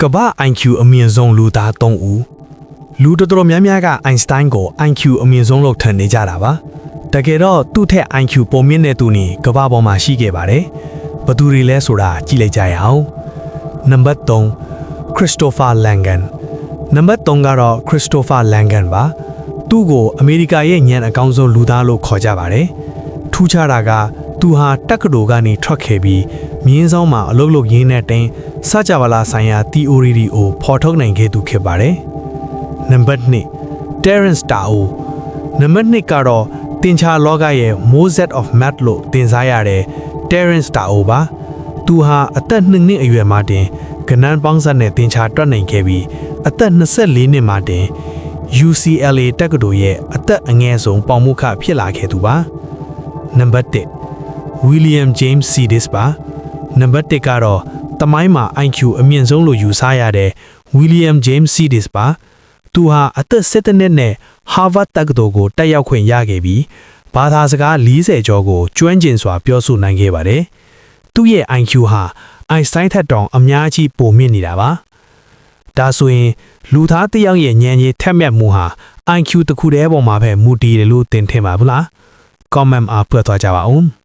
ကဘာ IQ အမြင့်ဆုံးလူသား3ဦးလူတော်တော်များများက Einstein ကို IQ အမြင့်ဆုံးလို့ထင်နေကြတာပါတကယ်တော့သူ့ထက် IQ ပိုမြင့်တဲ့သူနေကဘာပေါ်မှာရှိခဲ့ပါတယ်ဘသူတွေလဲဆိုတာကြည့်လိုက်ကြရအောင်နံပါတ်3 Christopher Langan နံပါတ်3ကတော့ Christopher Langan ပါသူ့ကိုအမေရိကရဲ့ဉာဏ်အကောင်းဆုံးလူသားလို့ခေါ်ကြပါတယ်ထူးခြားတာကသူဟာတက္ကသိုလ်ကနေထွက်ခဲ့ပြီးမြင်းဆောင်မှာအလုပ်လုပ်ရင်းနဲ့တင်စကြဝဠာဆိုင်ရာ theory တွေကိုဖော်ထုတ်နိုင်ခဲ့သူဖြစ်ပါတယ်နံပါတ်2 Terence Tao နံပါတ်2ကတော့တင်ချာလောကရဲ့ Mozart of Math လို့တင်စားရတဲ့ Terence Tao ပါသူဟာအသက်2နှစ်အရွယ်မှာတင်ကဏ္ဍပေါင်းစပ်နဲ့တင်ချာတွက်နိုင်ခဲ့ပြီးအသက်24နှစ်မှာတင် UCLA တက္ကသိုလ်ရဲ့အသက်အငယ်ဆုံးပေါင်မှုခဖြစ်လာခဲ့သူပါနံပါတ်1 William James Sidis ပါနံပါတ်1ကတော့တမိုင်းမှာ IQ အမြင့်ဆုံးလို့ယူဆရတဲ့ William James Sidis ပါသူဟာအသက်17နှစ်နဲ့ Harvard တက္ကသိုလ်ကိုတက်ရောက်ခွင့်ရခဲ့ပြီးဘာသာစကား40ကျော်ကိုကျွမ်းကျင်စွာပြောဆိုနိုင်ခဲ့ပါတယ်သူ့ရဲ့ IQ ဟာ Einstein ထက်တောင်အများကြီးပိုမြင့်နေတာပါဒါဆိုရင်လူသားတစ်ယောက်ရဲ့ဉာဏ်ရည်ထက်မြက်မှုဟာ IQ တစ်ခုတည်းပေါ်မှာပဲမူတည်တယ်လို့သင်ထင်ပါဘူးလား comment အားဖွင့်သွားကြပါဦး